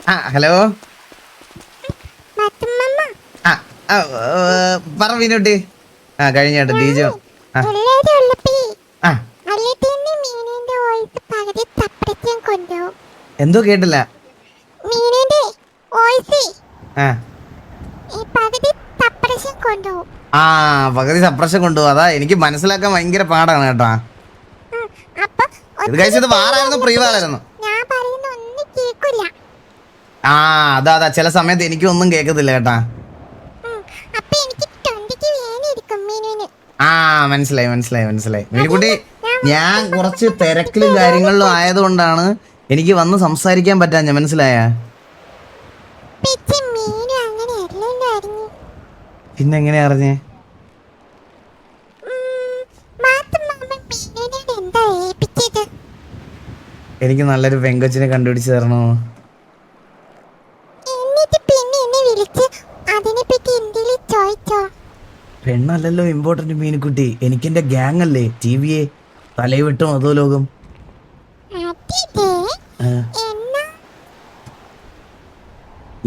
Hello. പറ മീനൂട്ടി. കഴിഞ്ഞാട്ട് ഡീജോ. എന്തോ കേട്ടില്ല. പകുതി സപ്രഷൻ കൊണ്ടുപോകും. അതാ എനിക്ക് മനസ്സിലാക്കാൻ ഭയങ്കര പാടാണ് കേട്ടാ. ഇത് കഴിച്ചത് വാറായിരുന്നു പ്രീവാറായിരുന്നു. അതാ ചില സമയത്ത് എനിക്കും ഒന്നും കേക്കത്തില്ല കേട്ടാ. മനസ്സിലായി മനസ്സിലായി മനസ്സിലായി മീനുകുട്ടി. ഞാൻ കുറച്ച് തിരക്കിലും കാര്യങ്ങളിലും ആയതുകൊണ്ടാണ് എനിക്ക് വന്ന് സംസാരിക്കാൻ പറ്റാഞ്ഞ. മനസ്സിലായ? പിന്നെ എങ്ങനെയാ അറിഞ്ഞേ? എനിക്ക് നല്ലൊരു പെങ്കൊച്ചിനെ കണ്ടുപിടിച്ച് തരണോ? പെണ്ണല്ലല്ലോ ഇമ്പോർട്ടന്റ് മീനുകുട്ടി. എനിക്ക് എന്റെ ഗ്യാങ് അല്ലേ, ടിവിയെ തലവിട്ടും അതോ ലോകം.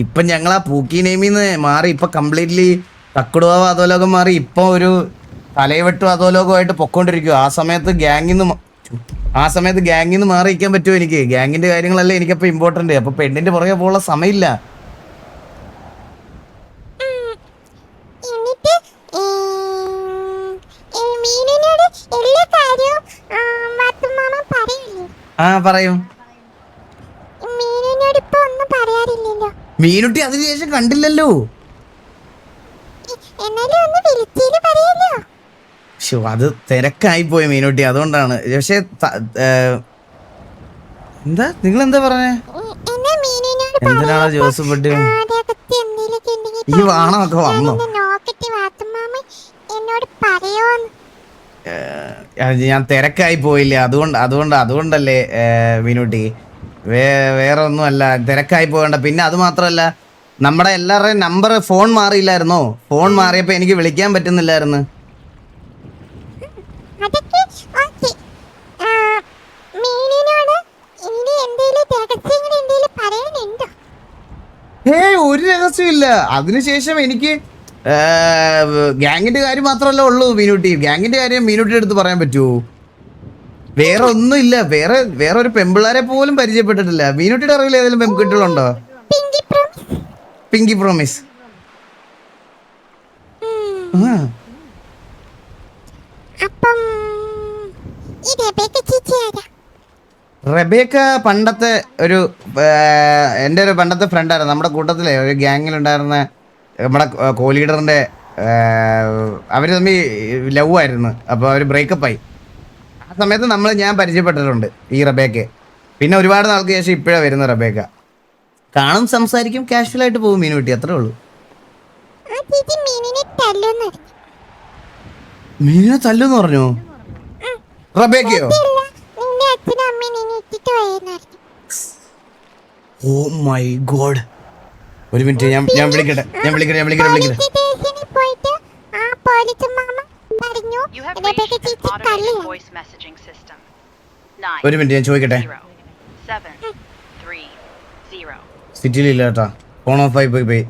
ഇപ്പൊ ഞങ്ങളാ പൂക്കി നെയ്മീന്ന് മാറി ഇപ്പൊ കംപ്ലീറ്റ്ലി തക്കുടുവാവ് അധോലോകം മാറി ഇപ്പൊ ഒരു തലയവെട്ടും അധോലോകമായിട്ട് പൊക്കോണ്ടിരിക്കുക. ആ സമയത്ത് ഗ്യാങ്ങിന്ന് മാറിയിരിക്കാൻ പറ്റുമോ എനിക്ക്? ഗ്യാങ്ങിന്റെ കാര്യങ്ങളല്ലേ എനിക്കപ്പോ ഇമ്പോർട്ടന്റ്. അപ്പൊ പെണ്ണിന്റെ പുറകെ പോകാനുള്ള സമയമില്ല. പറയും. മീനുട്ടി അതിനുശേഷം കണ്ടില്ലല്ലോ. അത് തിരക്കായി പോയി മീനുട്ടി, അതുകൊണ്ടാണ്. പക്ഷെ എന്താ നിങ്ങൾ എന്താ പറഞ്ഞേ? എന്തിനാണോ ജോസഫ് ബഡ് ഈ വാണമൊക്കെ വന്നോ? ഞാൻ തിരക്കായി പോയില്ലേ, അതുകൊണ്ടല്ലേ മീനുട്ടി. വേറെ ഒന്നുമല്ല, തിരക്കായി പോകണ്ട. പിന്നെ അത് മാത്രമല്ല, നമ്മുടെ എല്ലാവരുടെയും നമ്പർ ഫോൺ മാറിയില്ലായിരുന്നോ? ഫോൺ മാറിയപ്പോ എനിക്ക് വിളിക്കാൻ പറ്റുന്നില്ലായിരുന്നു. ഒരു രഹസ്യമില്ല. അതിനുശേഷം എനിക്ക് ഗ്യാങ്ങിന്റെ കാര്യം മാത്രമല്ല ഉള്ളൂ മീനുട്ടി. ഗ്യാങ്ങിന്റെ കാര്യം മീനുട്ടിയുടെ അടുത്ത് പറയാൻ പറ്റുമോ? വേറെ ഒന്നുമില്ല. വേറെ ഒരു പെമ്പിള്ളാരെ പോലും പരിചയപ്പെട്ടിട്ടില്ല. മീനുട്ടിയുടെ അറിവിൽ ഏതെങ്കിലും പെൺകുട്ടികളുണ്ടോ? പിങ്കി പ്രോമിസ്. റബേക്ക പണ്ടത്തെ എൻ്റെ ഒരു പണ്ടത്തെ ഫ്രണ്ടായിരുന്നു. നമ്മുടെ കൂട്ടത്തിലെ ഒരു ഗ്യാങ്ങിലുണ്ടായിരുന്ന നമ്മുടെ കോ-ലീഡറിന്റെ അവര് തമ്മിൽ ലവ് ആയിരുന്നു. അപ്പോൾ അവർ ബ്രേക്കപ്പ് ആയി. ആ സമയത്ത് ഞാൻ പരിചയപ്പെട്ടിട്ടുണ്ട് ഈ റബേക്കെ. പിന്നെ ഒരുപാട് നാൾക്ക് ശേഷം ഇപ്പോഴാണ് വരുന്ന റബേക്ക. കാണും, സംസാരിക്കും, കാഷ്വൽ ആയിട്ട് പോകും മീനുട്ടി, അത്രേ ഉള്ളൂ. മീനിനെ തല്ലുന്ന് പറഞ്ഞോ? റബേക്കയോ? Oh my god. ഒരു മിനിറ്റ്, ഞാൻ വിളിക്കട്ടെ. ഒരു മിനിറ്റ്, ഞാൻ ചോദിക്കട്ടെ. സിറ്റിയിലില്ല കേട്ടാ, ഫോൺ ഓഫ് ആയി പോയി.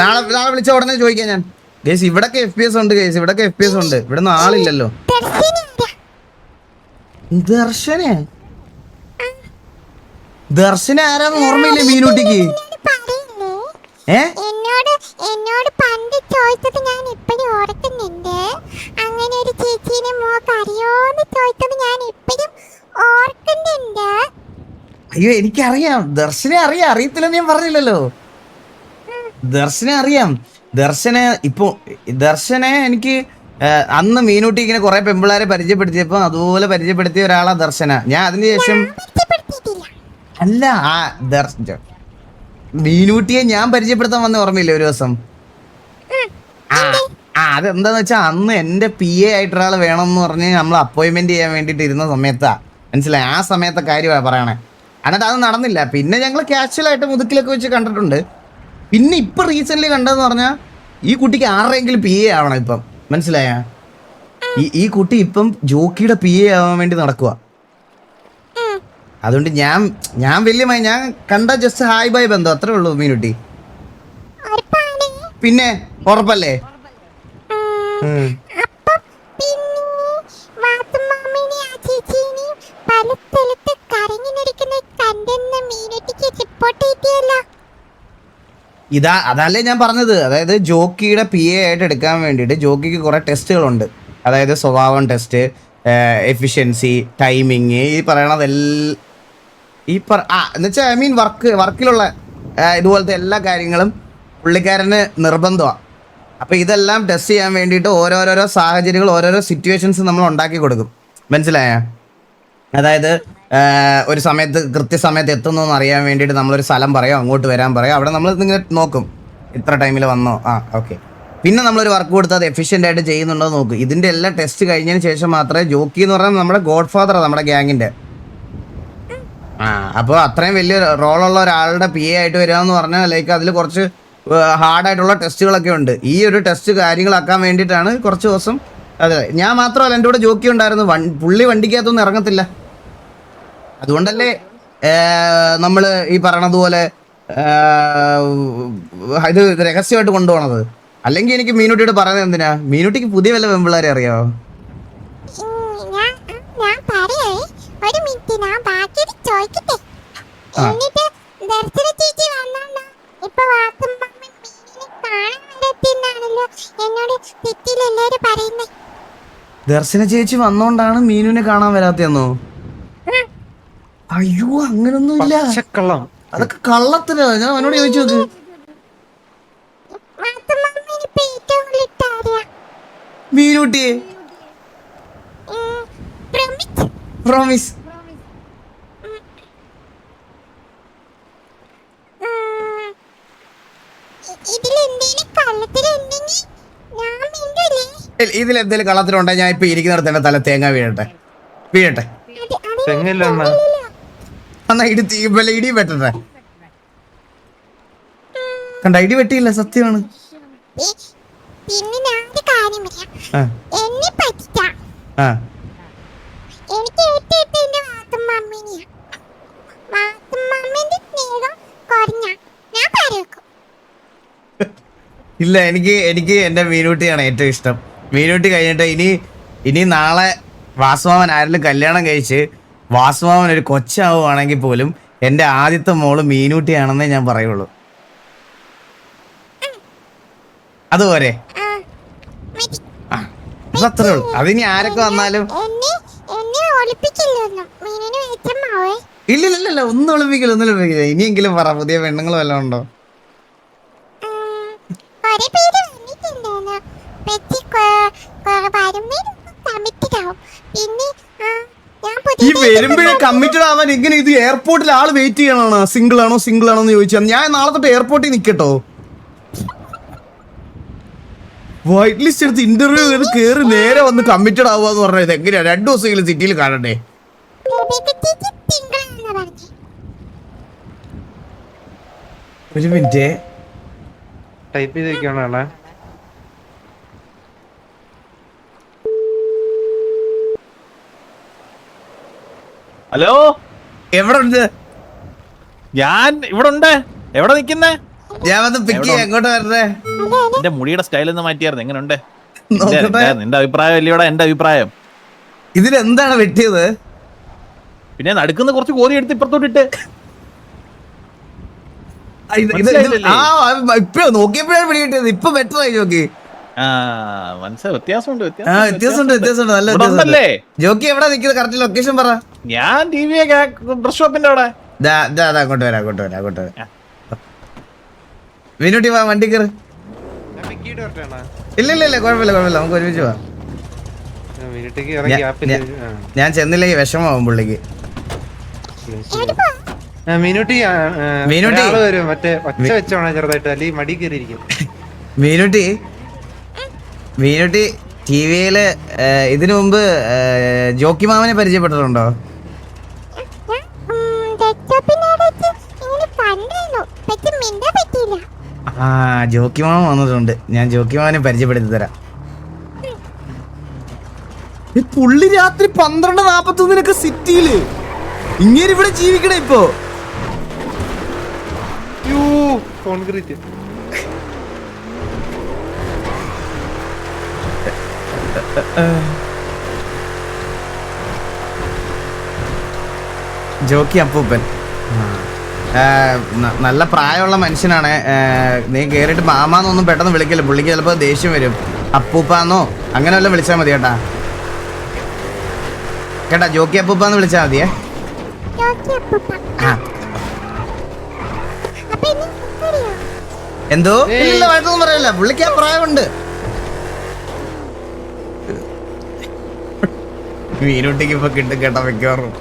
നാളെ വിളിച്ച ഉടനെ ചോദിക്കാം ഞാൻ. ഗേസ് ഇവിടൊക്കെ FPS ഉണ്ട്. ഇവിടെ ഒന്നും ആളില്ലല്ലോ. ദർശന ആരാന്ന് ഓർമ്മയില്ലേ മീനുട്ടിക്ക്? എന്നോട് പണ്ട് ചോദിച്ചത് ഞാൻ ഇപ്പോഴും ഓർക്കുന്നുണ്ട്. അങ്ങനെ ഒരു ചേച്ചീനെ മോക്ക് അറിയോന്ന് ചോദിച്ചത് ഞാൻ ഇപ്പോഴും ഓർക്കുന്നുണ്ട്. അയ്യോ എനിക്കറിയാം, ദർശനെ അറിയാം. അറിയത്തില്ലെന്ന് ഞാൻ പറഞ്ഞില്ലല്ലോ. ദർശനെ അറിയാം. ദർശനെ എനിക്ക് അന്ന് മീനുട്ടി ഇങ്ങനെ കുറെ പെമ്പിള്ളാരെ പരിചയപ്പെടുത്തിയപ്പോ അതുപോലെ പരിചയപ്പെടുത്തിയ ഒരാളാ ദർശന. ഞാൻ അതിന് ശേഷം അല്ല, മീനൂട്ടിയെ ഞാൻ പരിചയപ്പെടുത്താൻ വന്ന ഓർമ്മയില്ലേ ഒരു ദിവസം? അതെന്താന്ന് വെച്ചാൽ അന്ന് എന്റെ PA ആയിട്ടൊരാൾ വേണമെന്ന് പറഞ്ഞ് നമ്മൾ അപ്പോയിന്റ്മെന്റ് ചെയ്യാൻ വേണ്ടിട്ട് ഇരുന്ന സമയത്താ. മനസ്സിലായി? ആ സമയത്തെ കാര്യമാണ് പറയണേ. എന്നിട്ട് അത് നടന്നില്ല. പിന്നെ ഞങ്ങൾ കാഷ്വൽ ആയിട്ട് മുതുക്കിലൊക്കെ വെച്ച് കണ്ടിട്ടുണ്ട്. പിന്നെ ഇപ്പൊ റീസെന്റ് കണ്ടതെന്ന് പറഞ്ഞാൽ ഈ കുട്ടിക്ക് ആരുടെയെങ്കിലും PA ആവണം ഇപ്പം. മനസ്സിലായ? ഈ കുട്ടി ഇപ്പം ജോക്കിയുടെ PA ആവാൻ വേണ്ടി നടക്കുക. അതുകൊണ്ട് ഞാൻ ഞാൻ കണ്ട ജസ്റ്റ് ഹായ് ബൈ ബന്ധം അത്രേ ഉള്ളൂ മീനുട്ടി. ഉറപ്പാണ്. പിന്നെ ഉറപ്പല്ലേ? അപ്പൊ പിന്നെ വാത്തുമാമിനെ ആ ചേച്ചീനെയും പല സ്ഥലത്ത് കരഞ്ഞു നിൽക്കുന്ന കണ്ടെന്ന് മീനുട്ടിക്ക് റിപ്പോർട്ട് ചെയ്തിയല്ലോ. അതല്ലേ ഞാൻ പറഞ്ഞത്. അതായത് ജോക്കിയുടെ PA ആയിട്ട് എടുക്കാൻ വേണ്ടിയിട്ട് ജോക്കിക്ക് കുറെ ടെസ്റ്റുകളുണ്ട്. അതായത് സ്വഭാവം ടെസ്റ്റ്, എഫിഷ്യൻസി, ടൈമിങ്, ഈ പറയണതെല്ലാം എന്നുവെച്ചാൽ ഐ മീൻ വർക്കിലുള്ള ഇതുപോലത്തെ എല്ലാ കാര്യങ്ങളും പുള്ളിക്കാരന് നിർബന്ധമാണ്. അപ്പോൾ ഇതെല്ലാം ടെസ്റ്റ് ചെയ്യാൻ വേണ്ടിയിട്ട് ഓരോരോ സാഹചര്യങ്ങൾ, ഓരോരോ സിറ്റുവേഷൻസ് നമ്മൾ ഉണ്ടാക്കി കൊടുക്കും. മനസ്സിലായ? അതായത് ഒരു സമയത്ത് കൃത്യസമയത്ത് എത്തുന്നു എന്ന് അറിയാൻ വേണ്ടിയിട്ട് നമ്മളൊരു സ്ഥലം പറയാം, അങ്ങോട്ട് വരാൻ പറയാം. അവിടെ നമ്മൾ ഇങ്ങനെ നോക്കും, ഇത്ര ടൈമിൽ വന്നോ, ഓക്കെ. പിന്നെ നമ്മളൊരു വർക്ക് കൊടുത്താൽ അത് എഫിഷ്യൻ്റ് ആയിട്ട് ചെയ്യുന്നുണ്ടോ നോക്കും. ഇതിൻ്റെ എല്ലാം ടെസ്റ്റ് കഴിഞ്ഞതിന് ശേഷം മാത്രമേ ജോക്കി എന്ന് പറഞ്ഞാൽ നമ്മുടെ ഗോഡ് ഫാദറാണ് നമ്മുടെ ഗ്യാങ്ങിൻ്റെ. അപ്പോൾ അത്രയും വലിയ റോളുള്ള ഒരാളുടെ PA ആയിട്ട് വരിക എന്ന് പറഞ്ഞാൽ ലൈക്ക് അതിൽ കുറച്ച് ഹാർഡായിട്ടുള്ള ടെസ്റ്റുകളൊക്കെ ഉണ്ട്. ഈ ഒരു ടെസ്റ്റ് കാര്യങ്ങളാക്കാൻ വേണ്ടിയിട്ടാണ് കുറച്ച് ദിവസം. അതെ, ഞാൻ മാത്രമല്ല, എൻ്റെ കൂടെ ജോക്കി ഉണ്ടായിരുന്നു. പുള്ളി വണ്ടിക്കകത്തൊന്നും ഇറങ്ങത്തില്ല. അതുകൊണ്ടല്ലേ നമ്മൾ ഈ പറയണതുപോലെ ഇത് രഹസ്യമായിട്ട് കൊണ്ടുപോകണത്. അല്ലെങ്കിൽ എനിക്ക് മീനുട്ടിയോട് പറയുന്നത് എന്തിനാ? മീനുട്ടിക്ക് പുതിയ വല്ല പെമ്പിള്ളേരെ അറിയാമോ? ഞാൻ പറയേ, ഒരു മിനിറ്റ്, ഞാൻ ബാക്കി ചോദിക്കട്ടെ. എന്നിട്ട് ദർശന ചേച്ചി വന്നോണ്ടോ ഇപ്പൊ വാത്തുമ്മ മീനിനെ കാണാൻ വരത്തിന്നാണല്ലോ എന്നോട് തെറ്റിയിൽ എല്ലാരും പറയുന്നേ. ദർശന ചേച്ചി വന്നോണ്ടാണ് മീനുവിനെ കാണാൻ വരാത്തെന്നോ? അയ്യോ, അങ്ങനൊന്നും ഇല്ല. അതൊക്കെ കള്ളത്തിനാ. ഞാൻ അവനോട് ചോദിച്ചു നോക്ക്. മീനുട്ടിയെ പ്രോമിസ്. ഇതിലെന്തേലും കള്ളത്തിലുണ്ടെങ്കിൽ ഞാൻ ഇപ്പൊ ഇരിക്കുന്നിടത്ത് എന്റെ തല തേങ്ങ വീഴട്ടെ. എന്നാ ഇടി വെട്ടട്ടെ. കണ്ട, ഇടി വെട്ടിയില്ല, സത്യമാണ്. പിന്നെ ഞാൻ ഒരു കാര്യം പറയാം. എന്നെ പറ്റിച്ചാ എനിക്ക് ഏറ്റവും എന്റെ വാത്തുമ്മമ്മേനെയാ. വാത്തുമ്മമ്മേന്റെ സ്നേഹം കുറഞ്ഞ ഞാൻ പറയും. ഇല്ല, എനിക്ക് എന്റെ മീനുട്ടിയാണ് ഏറ്റവും ഇഷ്ടം. മീനുട്ടി കഴിഞ്ഞിട്ട് ഇനി നാളെ വാസുമാവൻ ആരെങ്കിലും കല്യാണം കഴിച്ച് വാസുമാവൻ ഒരു കൊച്ചാവുകയാണെങ്കിൽ പോലും എൻ്റെ ആദ്യത്തെ മോള് മീനൂട്ടിയാണെന്നേ ഞാൻ പറയുള്ളൂ. അതുപോലെ അതത്രേ ഉള്ളൂ. അതിനി ആരൊക്കെ വന്നാലും ഇല്ല, ഒന്നും ഒളിപ്പിക്കില്ല. ഇനിയെങ്കിലും പറ, പുതിയ പെണ്ണുങ്ങൾ വല്ലതും ഉണ്ടോ? ഈ വരുമ്പോഴേ കമ്മിറ്റഡ് ആവാൻ ഇങ്ങനെ ഇത് എയർപോർട്ടിൽ ആള് വെയിറ്റ് ചെയ്യണോ? സിംഗിൾ ആണോ എന്ന് ചോദിച്ചാൽ ഞാൻ നാളെ തൊട്ട് എയർപോർട്ടിൽ നിൽക്കട്ടോ. വൈറ്റ് ലിസ്റ്റ് എടുത്ത് ഇന്റർവ്യൂ ചെയ്ത് കയറി നേരെ വന്ന് കമ്മിറ്റഡ് ആവുക എന്ന് പറഞ്ഞത് എങ്ങനെയാ? 2 ദിവസമെങ്കിലും സിറ്റിയിൽ കാണണ്ടേ? ഒരു മിനിറ്റ് ടൈപ്പ് ചെയ്തേക്കാണ്. ഹലോ, എവിടെ ഉണ്ട്? ഞാൻ ഇവിടെ ഉണ്ട്. എവിടെ നിക്കുന്നേ? ഞാൻ വന്ന് പിക്ക് ചെയ്യാം. എങ്ങോട്ട് വരണേ? എന്റെ മുടിയുടെ സ്റ്റൈൽ ഒന്ന് മാറ്റിയായിരുന്നു. എങ്ങനെയുണ്ട് നോക്കട്ടെ. നിന്റെ അഭിപ്രായം അല്ലയോടാ എന്റെ അഭിപ്രായം? ഇതിലെന്താണ് വെട്ടിയത്? പിന്നെ നടുക്കുന്ന കുറച്ച് കോരി എടുത്ത് ഇപ്പുറത്തോട്ടിട്ട് ഇപ്പൊ നോക്കിയപ്പോഴാണ് പിടികിട്ടിയത്. ഇപ്പൊ ബെറ്റർ ആയി നോക്കി. മനസ്സിലായി, വ്യത്യാസമുണ്ട്. നല്ല വ്യത്യാസമുണ്ടല്ലേ? ജോക്കി എവിടെ നിൽക്കുന്നത്? കറക്റ്റ് ലൊക്കേഷൻ പറ. ഞാൻ ഡ്രസ് ഷോപ്പിന്റെ അവിടെ. അങ്ങോട്ട് വരാം. മീനുട്ടി വാ, വണ്ടി കയറ്. ഇല്ല, കുഴപ്പമില്ല, നമുക്ക് ഒരുമിച്ച് പോവാം. ഞാൻ ചെന്നില്ലെങ്കിൽ വിഷമാവും പുള്ളിക്ക്. മീനുട്ടി വരും, മറ്റേ ഒച്ച വെച്ചോണ ചെറുതായിട്ട്, അല്ലെങ്കിൽ മടി കയറിയിരിക്കും. മീനുട്ടി TVയില് ഇതിനു മുമ്പ് ജോക്കി മാമനെ പരിചയപ്പെട്ടിട്ടുണ്ടോ? ജോക്കി മാമൻ വന്നിട്ടുണ്ട്. ഞാൻ ജോക്കി മാമനെ പരിചയപ്പെടുത്തി തരാം. പുള്ളി രാത്രി 12:41 സിറ്റിയില് ഇങ്ങനെ ഇവിടെ ജീവിക്കണേ ഇപ്പോ. കോൺക്രീറ്റ് ജോക്കി അപ്പൂപ്പൻ നല്ല പ്രായമുള്ള മനുഷ്യനാണ്. നീ കേറിയിട്ട് മാമാന്നൊന്നും പെട്ടെന്ന് വിളിക്കില്ല, പുള്ളിക്ക് ചിലപ്പോ ദേഷ്യം വരും. അപ്പൂപ്പാന്നോ അങ്ങനെ വല്ലതും വിളിച്ചാൽ മതി കേട്ടാ. കേട്ടാ, ജോക്കി അപ്പൂപ്പാന്ന് വിളിച്ചാൽ മതിയേ. ആ എന്തോ ഇല്ല, വഴക്കൊന്നും പറയല്ല, പുള്ളിക്ക് ആ പ്രായമുണ്ട്. മീനുട്ടിക്ക് ഇപ്പൊ കിട്ടും കേട്ടാ മിക്കവാറും.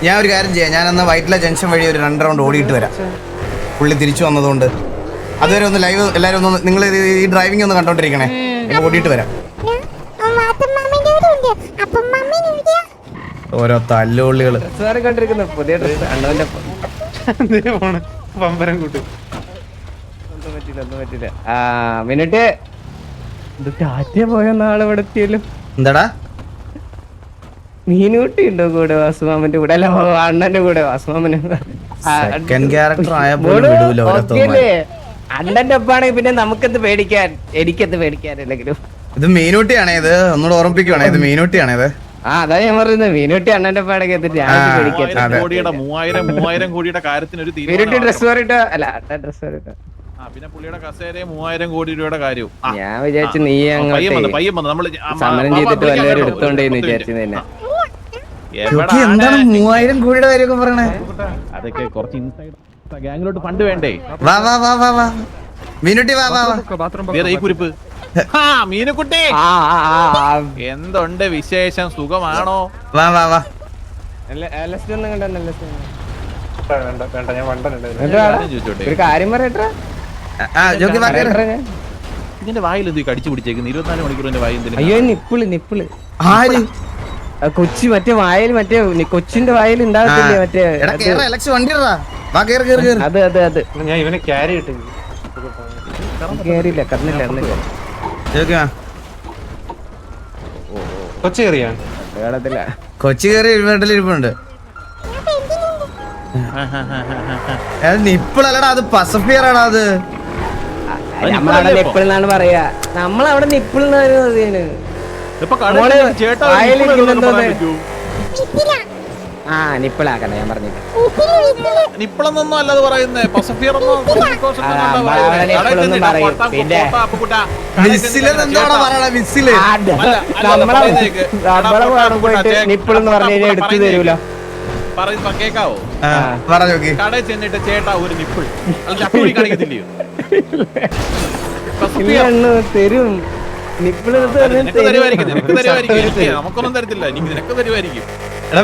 ഞാൻ ഒരു കാര്യം ചെയ്യാം, ഞാനന്ന് വൈറ്റില ജംഗ്ഷൻ വഴി ഒരു 2 റൗണ്ട് ഓടിയിട്ട് വരാം. പുള്ളി തിരിച്ചു വന്നതുകൊണ്ട് അതുവരെ ഒന്ന് ലൈവ് എല്ലാവരും ഒന്ന് നിങ്ങൾ ഈ ഡ്രൈവിംഗ് ഒന്ന് കണ്ടോണ്ടിരിക്കണേ. ഞാൻ ഓടിയിട്ട് വരാം. ഓരോ തല്ലുള്ളികള് പുതിയ ഡ്രസ് അണ്ണന്റെ പമ്പരം കൂട്ട് ഒന്നും പറ്റില്ല. മിനിറ്റ് ഇത് ടാറ്റ പോയ നാളെ ഇവിടെ എത്തിയല്ലോ. എന്താടാ മീനൂട്ടി ഉണ്ടോ കൂടെ വാസുമാമന്റെ കൂടെ? അല്ല അണ്ണന്റെ കൂടെ വാസുമാമന് സെക്കൻഡ് ക്യാരക്ടർ ആയപ്പോൾ വിടൂല ഓരോരുത്തർ. അണ്ണന്റെ ഒപ്പാണെങ്കിൽ പിന്നെ നമുക്കെന്ത് പേടിക്കാൻ, എനിക്കെന്ത് പേടിക്കാനില്ലെങ്കിലും. ഇത് മീനൂട്ടിയാണേ, ഇത് ഒന്നുകൂടെ ഓർമ്മിപ്പിക്കുവാണേ, ഇത് മീനൂട്ടിയാണേ ഇത്. അതാ ഞാൻ പറയുന്നത്, മീനൂട്ടി അണ്ണന്റെ ഒപ്പാണെങ്കിൽ എന്തിട്ട് ഞാൻ പേടിക്കാൻ. 3000 കോടിയുടെ കാര്യത്തിന് ഒരു മീനൂട്ടി ഡ്രസ് മാറിട്ടോ, അല്ല അണ്ണൻ ഡ്രസ് മാറിട്ടോ. പിന്നെ പുള്ളിയുടെ കസേര 3000 കോടി രൂപയുടെ കാര്യവും. ഞാൻ വിചാരിച്ചു നീ സമരം ചെയ്തിട്ട് വല്ലവരും എടുത്തോണ്ടേന്ന് വിചാരിച്ചു തന്നെ. എന്താണ് 3000 കോടിയുടെ കാര്യമൊക്കെ പറയണേ? അതൊക്കെ കുറച്ച് ഇൻസൈഡ് ഗ്യാങ്ങിലോട്ട് ഫണ്ട് വേണ്ടേ? വാ വാ വാ വാ വാ മീനുട്ടി വാ വാ വാ. വേറെ ഈ കുരിപ്പ് മീനുക്കുട്ടി, എന്തുണ്ട് വിശേഷം? സുഖമാണോ? വാ വാ വാ. ഒരു കാര്യം പറയട്ടെ, ഇതിന്റെ വായിൽ എന്ത് കടിച്ചു പിടിച്ചേക്കുന്നു? 24 മണിക്കൂറിന്റെ വായിൽ എന്തിനാ? അയ്യോ നിപ്പിള് ആര്? കൊച്ചി മറ്റേ വായിൽ, മറ്റേ കൊച്ചിന്റെ വായിൽ ഉണ്ടാകത്തില്ലേ മറ്റേ? അത് ഞാൻ ഇവനെ ക്യാരി ഇട്ടു കേറിയില്ല, കന്നില്ല. കൊച്ചു കയറിയാ കൊച്ചി കയറി വീട്ടിലിരിപ്പുണ്ട്. നിപ്പിളല്ലടാ, അത് പസഫിയറാടാ. അത് നമ്മളവിടെ നിപ്പിൾ എന്നാണ് പറയാ, നമ്മളവിടെ നിപ്പിൾ നിപ്പിളാക്കണ്ട. ഞാൻ പറഞ്ഞില്ല നിപ്പിളെന്നൊന്നും അല്ലാതെ പറയുന്നേ, പസഫിയർ നിപ്പിൾ എന്ന് പറഞ്ഞു കഴിഞ്ഞാൽ എടുത്തു തരൂല. കേക്കാവോ? കടയിൽ ചെന്നിട്ട് ചേട്ടാ ഒരു നിപ്പിൾ കാണിക്കത്തില്ലയോ? തരും നിപ്പിള് നമുക്കൊന്നും തരത്തില്ല, നിനക്ക് തരുമായിരിക്കും.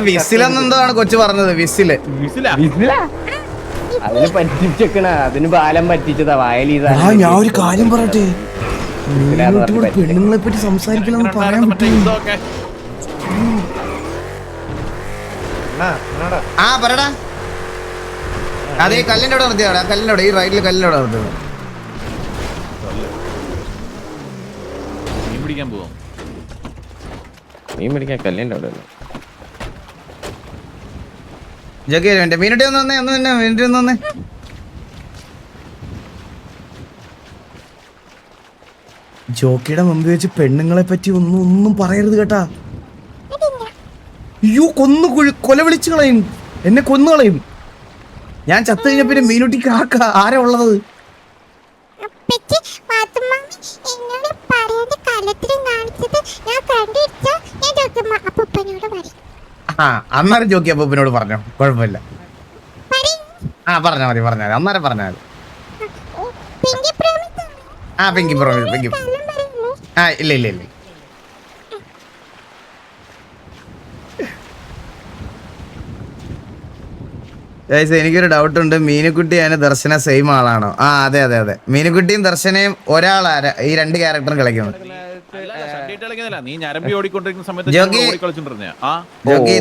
വിസിലെന്നെന്താണ് കൊച്ചു പറഞ്ഞത്? വിസില് അതിന് പറ്റിച്ചേക്കണ, അതിന് ബാലം പറ്റിച്ചതാ വായലീതാ. ഞാൻ ഒരു കാര്യം പറയട്ടെ, പെണ്ണുങ്ങളെ പറ്റി സംസാരിക്കണമെന്ന് പറയാൻ പറ്റില്ല. ആ പറടാ, അതെ കല്ലിന്റെ അവിടെ നിർത്തിയാടാ, കല്ലിന്റെ അവിടെ, ഈ റൈറ്റില് കല്ലിന്റെ അവിടെ നിർത്തുന്നത്. മീൻ പിടിക്കാൻ പോവാം. മീൻ പിടിക്കാൻ കല്ലിന്റെ അവിടെ ജോക്കി വേണ്ടേ? മീനുട്ടി ഒന്ന് വന്നേ, ഒന്ന് മീനുട്ടി ഒന്ന് വന്നേ. ജോക്കിയുടെ മുമ്പ് വെച്ച് പെണ്ണുങ്ങളെ പറ്റി ഒന്നും പറയരുത് കേട്ടാ. അയ്യോ കൊല വിളിച്ചു കളയും, എന്നെ കൊന്നു കളയും. ഞാൻ ചത്തു കഴിഞ്ഞ പിന്നെ മീനുട്ടി കാക്ക ആരാ ഉള്ളത്? അന്നേരം ജോക്കി അപ്പൂപ്പനോട് പറഞ്ഞോ, കുഴപ്പമില്ല. പറഞ്ഞാ മതി, അന്നേരം പറഞ്ഞാൽ മതി. പിങ്കി പ്രോമിസ്. ഇല്ല എനിക്കൊരു ഡൗട്ട് ഉണ്ട്, മീനുക്കുട്ടി അതിന് ദർശന സെയിം ആളാണോ? അതെ. മീനുക്കുട്ടിയും ദർശനയും ഒരാളാ ഈ 2 ക്യാരക്ടറും കളിക്കുന്നത്. നമുക്ക് ഷഡ്ഡിട്ട് കളിക്കുന്നില്ല, നീ ഞരമ്പി ഓടിക്കൊണ്ടിരിക്കുന്ന സമയത്ത് ജോഗി. ഓടിക്കളിച്ചോണ്ടിരുന്ന ജോക്കി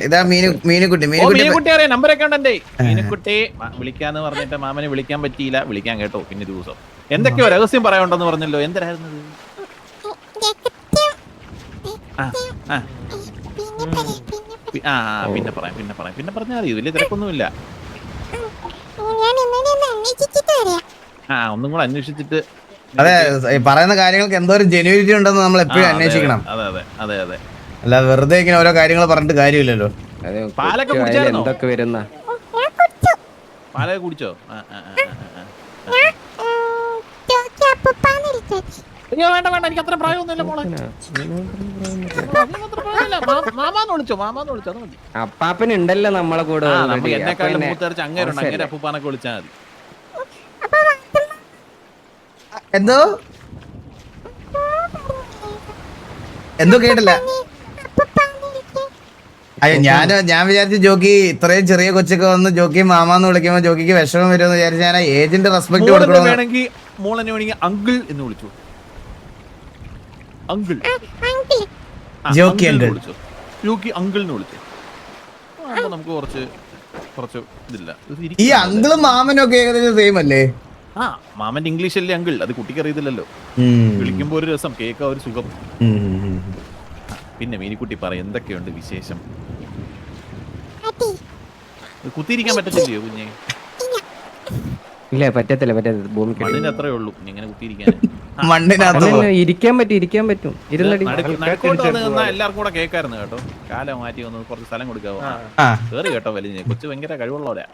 ഇതാ മീനുകുട്ടി മീനുകുട്ടി അറിയാം, നമ്പറൊക്കെ ഉണ്ടെന്റെ. മീനുകുട്ടി വിളിക്കാന്ന് പറഞ്ഞിട്ട് മാമനെ വിളിക്കാൻ പറ്റിയില്ല, വിളിക്കാൻ കേട്ടോ പിന്നെ ദിവസം. എന്തൊക്കെയോ രഹസ്യം പറയാനുണ്ടെന്ന് പറഞ്ഞല്ലോ, എന്തായിരുന്നു ഇത്? ആ ആ പിന്നെ പറയാം പിന്നെ പറഞ്ഞാൽ മതി, വലിയ തിരക്കൊന്നുമില്ല. ഒന്നും കൂടെ അന്വേഷിച്ചിട്ട്. അതെ, ഈ പറയുന്ന കാര്യങ്ങൾക്ക് എന്തോ ഒരു ജെന്യൂരിറ്റി ഉണ്ടെന്ന് നമ്മൾ എപ്പോഴും അന്വേഷിക്കണം. അതെ അല്ല വെറുതെ ഇങ്ങനെ ഓരോ കാര്യങ്ങൾ പറഞ്ഞിട്ട് കാര്യമില്ലല്ലോ. പാലൊക്കെ കുടിച്ചായിരുന്നോ? എന്തൊക്കെ വരുന്ന പാലൊക്കെ കുടിച്ചോ? വേണ്ട എനിക്ക് അത്ര പ്രായമൊന്നുമില്ല മോളെ. മാമാന്ന് വിളിച്ചോ അത് മതി. അപ്പാപ്പനുണ്ടല്ലോ നമ്മളെ കൂടെ എന്നെക്കാളും മൂത്തരച്ച് അങ്ങേരുണ്ട്, അങ്ങനെ അപ്പൂപ്പാനൊക്കെ വിളിച്ചാൽ മതി. എന്തോ കേട്ടില്ല. അയ്യോ ഞാൻ വിചാരിച്ചു ജോക്കി ഇത്രയും ചെറിയ കൊച്ചൊക്കെ വന്ന് ജോക്കി മാമാന്ന് വിളിക്കുമ്പോ ജോക്കിക്ക് വിഷമം വരുമെന്ന് വിചാരിച്ചു. ഞാൻ ഏജിന്റെ റെസ്പെക്ട് കൊടുക്കണം. വേണമെങ്കിൽ മോളെന്നെ വേണമെങ്കിൽ അങ്കിൾ എന്ന് വിളിച്ചു. Uncle jockey uncle jockey uncle എന്ന് വിളിച്ചു. നമുക്ക് കുറച്ച് ഇതില്ല. ഈ അങ്കിളും മാമനും ഒക്കെ ഏകദേശം സെയിം അല്ലേ? മാമന്റെ ഇംഗ്ലീഷ് അല്ലേ അങ്കിൾ, അത് കുട്ടിക്ക് അറിയത്തില്ലല്ലോ. വിളിക്കുമ്പോ ഒരു രസം, കേൾക്കാൻ ഒരു സുഖം. പിന്നെ മീനിക്കുട്ടി പറ, എന്തൊക്കെയുണ്ട് വിശേഷം? കുത്തിയിരിക്കാൻ പറ്റത്തില്ലയോ കുഞ്ഞെ? ഇല്ല പറ്റത്തില്ല മണ്ണിന് അത്രേ ഉള്ളൂ ഇങ്ങനെ കുത്തിയിരിക്കാൻ. മണ്ണിനകത്ത് ഇരിക്കാൻ പറ്റും ഇരുന്നടി. എല്ലാവർക്കും കൂടെ കേൾക്കായിരുന്നു കേട്ടോ. കാലം മാറ്റി വന്ന് കുറച്ച് സ്ഥലം കൊടുക്കാവോ? കേറി കേട്ടോ വലിയ കൊച്ചു ഭയങ്കര കഴിവുള്ളവരാ.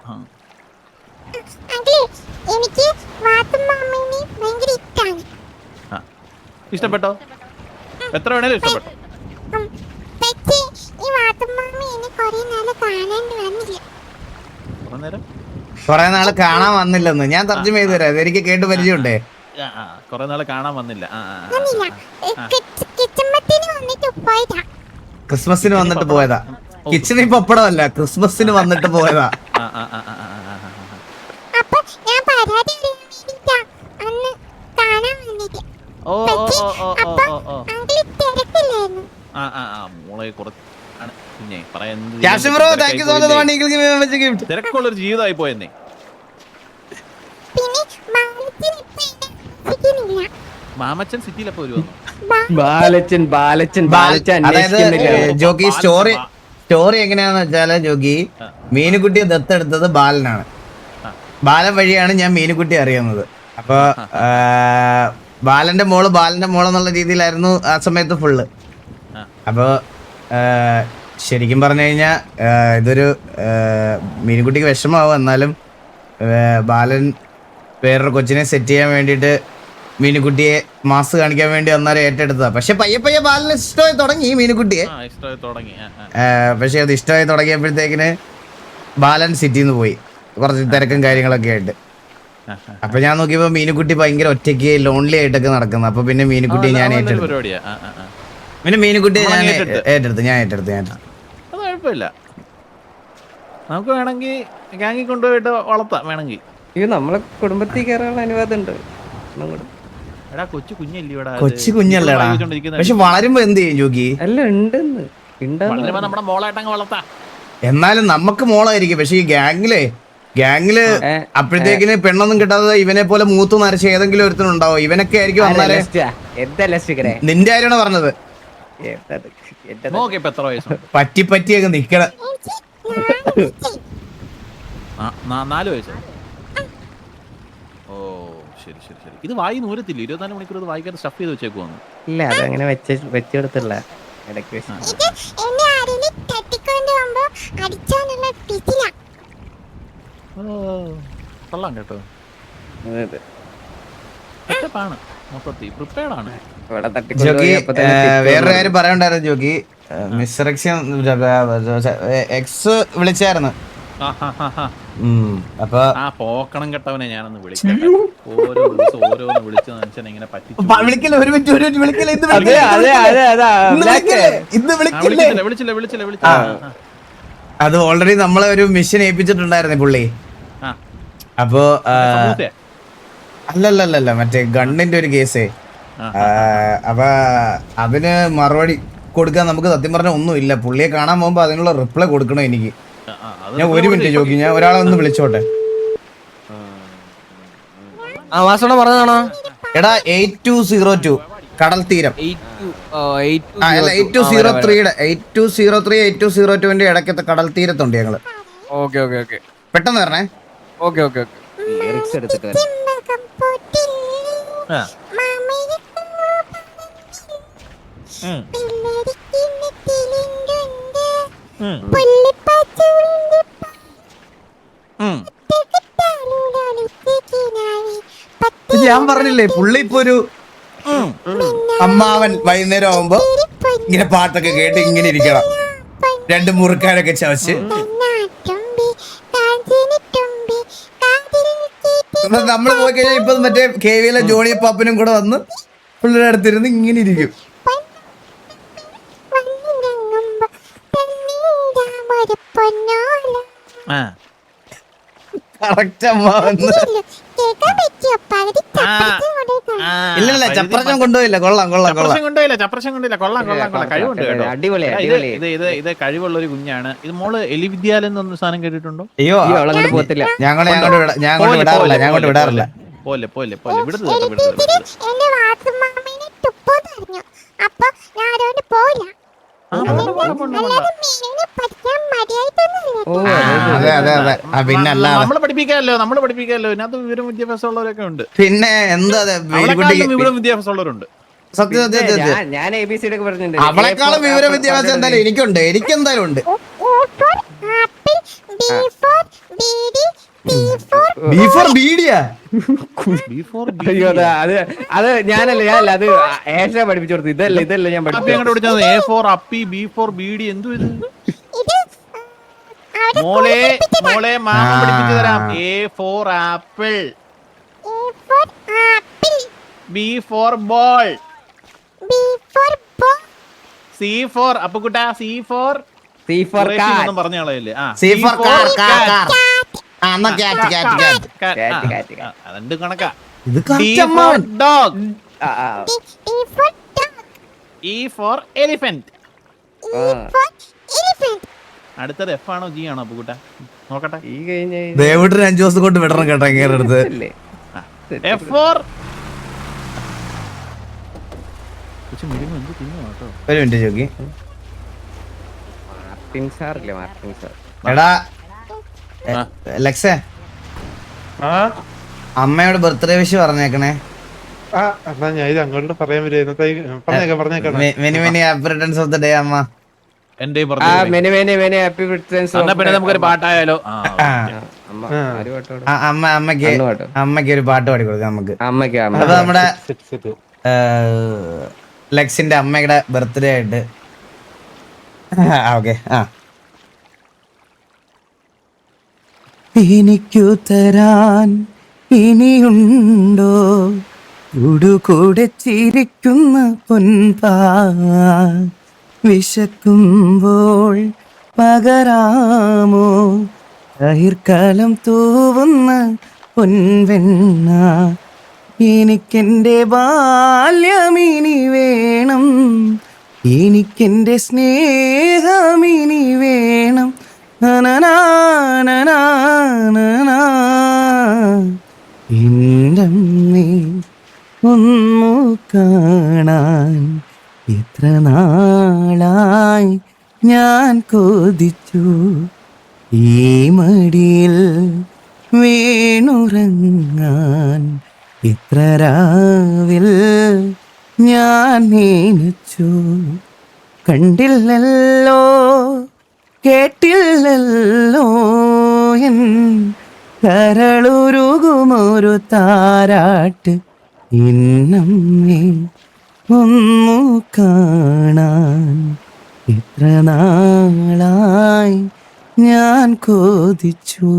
ഇഷ്ടപ്പെട്ടോ? എത്ര വേണേലും ഇഷ്ടപ്പെട്ടോ? കൊറേ നാള് കാണാൻ വന്നില്ലെന്ന് ഞാൻ തർജ്ജമ ചെയ്തു തരാം. എനിക്ക് കേട്ട് പരിചയമുണ്ടേ. കൊറേ നാള് കാണാൻ വന്നില്ല. ക്രിസ്മസിന് വന്നിട്ട് പോയതാ. കിച്ചണിൽ പപ്പടമല്ല, ക്രിസ്മസിന് വന്നിട്ട് പോയതാ. മോളെ തിരക്കുള്ളൊരു ജീവിതമായി പോയെന്നേ. മാമച്ചൻ സിറ്റിയിലപ്പോ വരുവാ. ജോക്കി സ്റ്റോറി എങ്ങനെയാന്ന് വെച്ചാല് ജോക്കി മീനുകുട്ടിയെ ദത്തെടുത്തത് ബാലനാണ്. ബാലൻ വഴിയാണ് ഞാൻ മീനുകുട്ടി അറിയുന്നത്. അപ്പൊ ബാലന്റെ മോളെന്നുള്ള രീതിയിലായിരുന്നു ആ സമയത്ത് ഫുള്ള്. അപ്പൊ ശരിക്കും പറഞ്ഞു കഴിഞ്ഞാൽ ഇതൊരു മീനുകുട്ടിക്ക് വിഷമാവും. എന്നാലും ബാലൻ വേറൊരു കൊച്ചിനെ സെറ്റ് ചെയ്യാൻ വേണ്ടിയിട്ട് മീനുകുട്ടിയെ മാസ് കാണിക്കാൻ വേണ്ടി അന്നേരം ഏറ്റെടുത്തതാ. പക്ഷെ പയ്യെ ബാലന് ഇഷ്ടമായി തുടങ്ങി മീനുകുട്ടിയെ. പക്ഷെ അത് ഇഷ്ടമായി തുടങ്ങിയപ്പോഴത്തേക്കിന് ബാലൻ സിറ്റിന്ന് പോയി കുറച്ച് തിരക്കും കാര്യങ്ങളൊക്കെ ആയിട്ട്. അപ്പൊ ഞാൻ നോക്കിയപ്പോ മീനുകുട്ടി ഭയങ്കര ഒറ്റയ്ക്ക് ലോൺലി ആയിട്ടൊക്കെ നടക്കുന്നു. അപ്പൊ പിന്നെ മീനുകുട്ടിയെ ഞാൻ ഏറ്റെടുത്തു. പിന്നെ മീനുകുട്ടിയെ ഞാൻ ഏറ്റെടുത്തു. അത് കുഴപ്പമില്ല, നമുക്ക് വേണമെങ്കിൽ ഗാങ്ങി കൊണ്ടുപോയിട്ട് വളർത്താം വേണമെങ്കിൽ. നമ്മളെ കുടുംബത്തിൽ കയറാനുള്ള അനുവാദം ഉണ്ട്. കൊച്ചു കുഞ്ഞല്ലേടാ, പക്ഷെ വളരുമ്പോ എന്ത് ചെയ്യും ജോക്കി? അല്ല ഉണ്ടെന്ന് നമ്മുടെ മോളായിട്ടങ്ങ് വളർത്താം. എന്നാലും നമുക്ക് മോളായിരിക്കും. പക്ഷെ ഈ ഗാങ്ങില് അപ്പോഴത്തേക്കിന് പെണ്ണൊന്നും കിട്ടാതെ ഇവനെ പോലെ മൂത്ത് നരച്ച് ഏതെങ്കിലും ഒരുത്തനുണ്ടാവോ? ഇവനൊക്കെ ആയിരിക്കും വന്നാലേ. നിന്റെ കാര്യമാണ് പറഞ്ഞത്. പറ്റിയൊക്കെ നിക്കണ 4 വയസ്സോ? ഓ ശരി. ഇത് വായി നൂരത്തില്ല, 24 മണിക്കൂർ ഇത് വായിക്കാൻ സ്റ്റഫ് ചെയ്ത് വെച്ചേക്കുവാന്ന്. ഇല്ല അതങ്ങനെ വെച്ചെടുത്തില്ല. കൊള്ളാം കേട്ടോ. ജോക്കി വേറൊരു കാര്യം പറയണ്ടായിരുന്നു ജോക്കി. മിസ്റക്ഷൻ എക്സ് വിളിച്ചായിരുന്നു. അപ്പൊ പോക്കണം കേട്ടവനെ ഞാനൊന്ന് വിളിക്കാം. ഓരോ ദിവസം ഓരോന്ന് വിളിച്ച് മനുഷ്യനെ ഇങ്ങനെ പറ്റിച്ചു. വിളിക്കില്ല, ഒരു മിനിറ്റ് വിളിക്കില്ല. അത് ഓൾറെഡി നമ്മളെ ഒരു മിഷൻ ഏൽപ്പിച്ചിട്ടുണ്ടായിരുന്നു പുള്ളി. അപ്പോ അല്ലല്ല മറ്റേ ഗണ്ണിന്റെ ഒരു കേസേ. അപ്പൊ അതിന് മറുപടി കൊടുക്കാൻ നമുക്ക് സത്യം പറഞ്ഞ ഒന്നുമില്ല. പുള്ളിയെ കാണാൻ പോകുമ്പോ അതിനുള്ള റിപ്ലൈ കൊടുക്കണം എനിക്ക്. ഞാൻ ഒരു മിനിറ്റ് ചോദിക്കും, ഞാൻ ഒരാളെ ഒന്ന് വിളിച്ചോട്ടെ. വാസോണ പറഞ്ഞതാണോ? എടാ 8202 കടൽ തീരം. 8203 8202 ഇടയ്ക്കത്തെ കടൽ തീരത്തുണ്ട് ഞങ്ങള്. പെട്ടെന്ന് വരണേ. ലിറിക്സ് എടുത്തിട്ട് വരാം. ചെമ്പകം പൂത്തില്ലേ മാമയുടെ പിള്ളേരിക്കിന്ന് തിലിങ്കുണ്ട് പുള്ളിപ്പച്ചൂരിന്റെ ഞാൻ പറഞ്ഞില്ലേ പുള്ളി ഇപ്പൊ ഒരു അമ്മാവൻ വൈകുന്നേരം ആവുമ്പോ ഇങ്ങനെ പാട്ടൊക്കെ കേട്ട് ഇങ്ങനെ ഇരിക്കണം, 2 മുറുക്കാനൊക്കെ ചവച്ച്. നമ്മള് പോയി കഴിഞ്ഞാൽ ഇപ്പൊ മറ്റേ KVയിലെ ജോണി പാപ്പനും കൂടെ വന്ന് പുള്ളിയുടെ അടുത്തിരുന്ന് ഇങ്ങനെ ഇരിക്കും. കറക്റ്റ് അമ്മാവന്ന്. ഇല്ല ചപ്രച്ചം കൊണ്ടുപോയില്ല. കൊള്ളാം. കഴിവുണ്ട് കേട്ടോ. അടിപൊളിയാ. ഇത് കഴിവുള്ള ഒരു കുഞ്ഞാണ്. ഇത് മോള് എലി വിദ്യാലയം എന്നൊരു സാധനം കേട്ടിട്ടുണ്ടോ? അയ്യോ അവളങ്ങോട്ട് പോകത്തില്ല. ഞാൻ വിടാറില്ല. പോലെ പിന്നെ അല്ല നമ്മള് പഠിപ്പിക്കാമല്ലോ. ഇതിനകത്ത് വിവരം വിദ്യാഭ്യാസം ഉള്ളവരൊക്കെ ഉണ്ട്. പിന്നെ എന്താ വിവരം വിദ്യാഭ്യാസം ഉള്ളവരുണ്ട്. സത്യം ഞാൻ ABCD ഒക്കെ പറഞ്ഞിട്ടുണ്ട്. അവളെക്കാളും വിവര വിദ്യാഭ്യാസം എന്തായാലും എനിക്കുണ്ട്. എനിക്കെന്തായാലും ഉണ്ട്. അയ്യോ അത് ഞാനല്ല അത് ഏഷ പഠിപ്പിച്ചു കൊടുത്തു. ഇതല്ല ഞാൻ പഠിപ്പിച്ചത്. A for അപ്പി, B for BD. എന്തു ഇത്? മോളെ മാമ പഠിപ്പിച്ചു തരാം. A for apple, B for ball, C for അപ്പുകുട്ട, C for പറഞ്ഞ ആളല്ലേ? അതെന്ത് കണക്കാ? D for dog, E for elephant. അടുത്തത് F ആണോ G ആണോ അപ്പുകുട്ട? നോക്കട്ടെ. ഈ കഴിഞ്ഞ ദേവൂട്ടിന് 5 ദിവസം കൊണ്ട് വിടണം കേട്ടോ ഇങ്ങനെ അടുത്ത്. F for ഒരു മിനിറ്റ് ചോക്കി. Martin sir. എടാ ലക്സേ, അമ്മയോട് ബർത്ത്ഡേ വിഷ് പറഞ്ഞേക്കണേ. ഞാൻ ഇത് അങ്ങോട്ട് പറയാൻ പറഞ്ഞേക്കാം. Many happy returns of the day അമ്മ. എന്റെ ഹാപ്പി റിട്ടേൺസ്. പിന്നെ നമുക്കൊരു പാട്ടായാലോ? അമ്മക്ക് ഒരു പാട്ട് പാടി കൊടുക്കാം നമുക്ക്. അമ്മയ്ക്ക് അപ്പൊ നമ്മുടെ ലക്സിന്റെ അമ്മയുടെ ബർത്ത്ഡേ ആയിട്ട്. ഓക്കെ. എനിക്കു തരാൻ ഇനിയുണ്ടോ കൂടുകൂടെ ചിരിക്കുന്ന പൊൻപാ, വിശക്കുമ്പോൾ പകരാമോ കഹിർക്കാലം തൂവുന്ന പൊൻവെണ്ണ, എനിക്കെന്റെ ബാല്യമിനി വേണം, എനിക്കെന്റെ സ്നേഹമിനി വേണം. ഇന്റമ്മേ ഒന്നു കാണാൻ ഇത്ര നാളായി ഞാൻ കൊതിച്ചു, ഈ മടിയിൽ വീണുറങ്ങാൻ ഇത്ര രാവിൽ ഞാൻ നനച്ചു. കണ്ടില്ലല്ലോ കേട്ടില്ലല്ലോ എൻ കരളുരുകുമൊരു താരാട്ട്, ഇന്നമ്മേ ഒന്നു കാണാൻ ഇത്ര നാളായി ഞാൻ കൊതിച്ചു.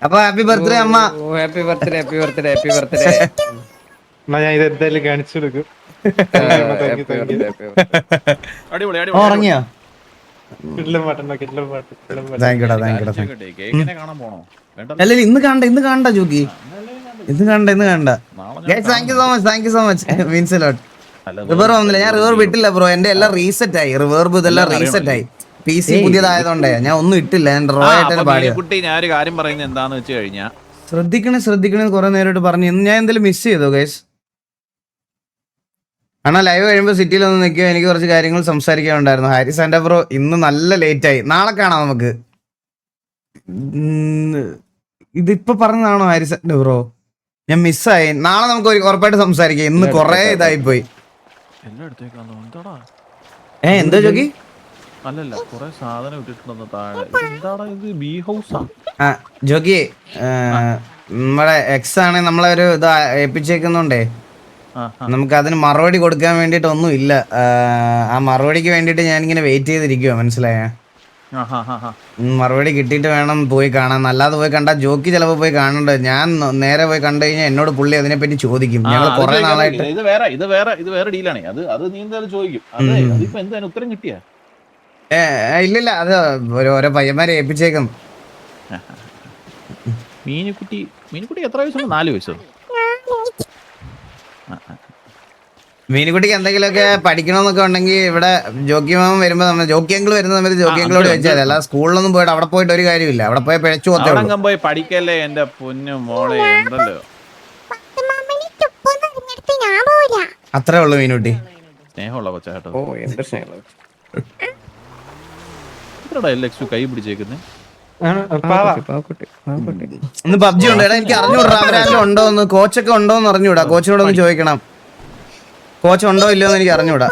അപ്പൊ ഹാപ്പി ബർത്ത്ഡേ അമ്മ. Happy birthday. ഞാൻ ഇത് എന്തായാലും കാണിച്ചു കൊടുക്കും. ഉറങ്ങിയോ? കേക്കിനെ കാണാൻ പോണോ? അല്ല ഇന്ന് കാണണ്ട ജോക്കി. ഇന്ന് കണ്ട നാളെ thank you so much means lot അല്ല, റിവർ വന്നില്ല, ഞാൻ റിവർ വിട്ടില്ല ബ്രോ, എന്റെ എല്ലാം റീസെറ്റ് ആയി, റിവേർബ് ഇതെല്ലാം റീസെറ്റ് ആയി, PC പുതിയതായതുകൊണ്ടേ ഞാൻ ഒന്നും ഇട്ടില്ല, ഞാൻ റോ ആയിട്ടാണ് പാടിയത്. കുട്ടി ഞാനൊരു കാര്യം പറയുന്നത് എന്താന്ന് വെച്ച് കഴിഞ്ഞാ ശ്രദ്ധിക്കണേ കുറെ നേരമായിട്ട് പറഞ്ഞു. ഇന്ന് ഞാൻ എന്തെങ്കിലും മിസ് ചെയ്തോ ഗൈസ്? ആണോ ലൈവ് കഴിയുമ്പോൾ സിറ്റിയിൽ ഒന്ന് നിൽക്കുക, എനിക്ക് കുറച്ച് കാര്യങ്ങൾ സംസാരിക്കാനുണ്ടായിരുന്നു. ഹാരിസ് ആൻഡ് ബ്രോ ഇന്ന് നല്ല ലേറ്റ് ആയി, നാളെ കാണാം നമുക്ക്. ഇതിപ്പോ പറഞ്ഞതാണോ ഹാരിസ് ആൻഡ് ബ്രോ? ഞാൻ മിസ്സായി, നാളെ നമുക്ക് ഉറപ്പായിട്ട് സംസാരിക്കാം. ഇന്ന് കൊറേ ഇതായി പോയി. എല്ലായിടത്തേക്കാണോ എന്താടാ? എന്താ ജോക്കി? അല്ലല്ല കുറെ സാധനം ഇട്ടിട്ടുണ്ടെന്ന് താഴെ. എന്താടാ ഇത്? ബീ ഹൗസാ? ആ ജോക്കി, നമ്മളെ എക്സ് ആണ് നമ്മളെ ഒരു ഇത് ഏൽപ്പിച്ചേക്കുന്നുണ്ടേ, നമുക്ക് അതിന് മറുപടി കൊടുക്കാൻ വേണ്ടിട്ട് ഒന്നും ഇല്ല. ആ മറുപടിക്ക് വേണ്ടിട്ട് ഞാനിങ്ങനെ വെയിറ്റ് ചെയ്തിരിക്കുവോ, മനസ്സിലായ? മറുപടി കിട്ടിയിട്ട് വേണം പോയി കാണാൻ. അല്ലാതെ പോയി കണ്ടാ ജോക്കി ചിലപ്പോ പോയി കാണണ്ട. ഞാൻ നേരെ പോയി കണ്ടു കഴിഞ്ഞാൽ എന്നോട് പുള്ളി അതിനെപ്പറ്റി ചോദിക്കും. ഞങ്ങൾ കുറെ നാളായിട്ട് ഇത് വേറെ ഡീലാണേ. അത് നീ എന്തായാലും ചോദിക്കും. അതിപ്പോ എന്തായാലും ഉത്തരം കിട്ടിയാ? ഇല്ലില്ല, അത് ഓരോ പയ്യന്മാരെ ഏൽപ്പിച്ചേക്കും. മീനുക്കുട്ടി എത്ര വയസ്സുണ്ട്? 4 വയസ്സോ? മീനുകുട്ടിക്ക് എന്തെങ്കിലുമൊക്കെ പഠിക്കണമെന്നൊക്കെ ഉണ്ടെങ്കിൽ ഇവിടെ ജോക്കി മാമൻ വരുമ്പോ ജോക്കി അങ്കിൾ വരുന്ന സമയത്ത് ജോക്കി അങ്കിളോട് വെച്ചാൽ അല്ല സ്കൂളിലൊന്നും പോയിട്ട് അവിടെ പോയിട്ട് ഒരു കാര്യമില്ല. അവിടെ പോയി പിഴച്ചു പോത്തേ പോയി പഠിക്കല്ലേ എന്റെ പൊന്നു മോളെ. ഉണ്ടല്ലോ അത്രേ ഉള്ളു മീനുകുട്ടി. സ്നേഹമുള്ള കൊച്ചാട്ടോ. ഓ എന്റെ സ്നേഹം. എത്രടാ LX കൈ പിടിച്ചേക്കുന്നേ? പാവക്കുട്ടി. ഇന്ന് PUBG ഉണ്ട്. എടാ എനിക്ക് അറിഞ്ഞൂടാ അവരാരും ഉണ്ടോന്ന്, കോച്ചൊക്കെ ഉണ്ടോന്ന് അറിഞ്ഞൂടാ. കോച്ചിനോടൊന്ന് ചോദിക്കണം, കോച്ച് ഉണ്ടോ ഇല്ലയോ എന്ന് എനിക്ക് അറിഞ്ഞൂടാ.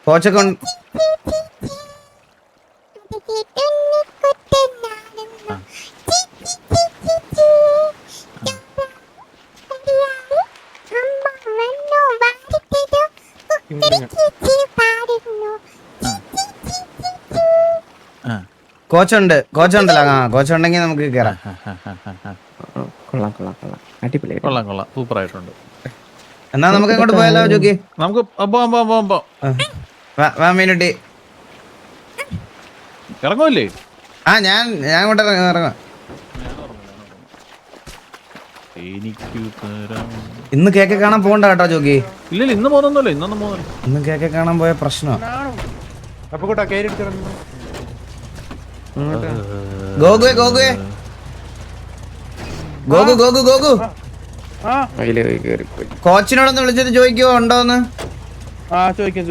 കോച്ചൊക്കെ കോച്ചുണ്ടല്ലോ. കോച്ചുണ്ടെങ്കിൽ നമുക്ക് കയറാം. കൊള്ളാം അടിപൊളി. കൊള്ളാം സൂപ്പർ ആയിട്ടുണ്ട്. എന്നാ നമുക്ക് ഇങ്ങോട്ട് പോയാലോ ജോക്കി? നമുക്ക് വാ മീനുട്ടി. ഇറങ്ങുമല്ലേ? ഞാൻ ഇങ്ങോട്ട് ഇറങ്ങാം. ഇന്ന് കേക്ക് കാണാൻ പോകണ്ട കേട്ടോ ജോക്കി. ഇല്ല ഇന്ന് പോകുന്നല്ലോ. ഇന്നൊന്നും പോകുന്നില്ല. ഇന്ന് കേക്ക് കാണാൻ പോയ പ്രശ്നമാണ്. അപ്പൊ കൂട്ടാ കയറി ഗോഗു കോച്ചിനോടൊന്ന് വിളിച്ചിട്ട് ചോദിക്കുവോ ഉണ്ടോന്ന്. ചോദിക്കാം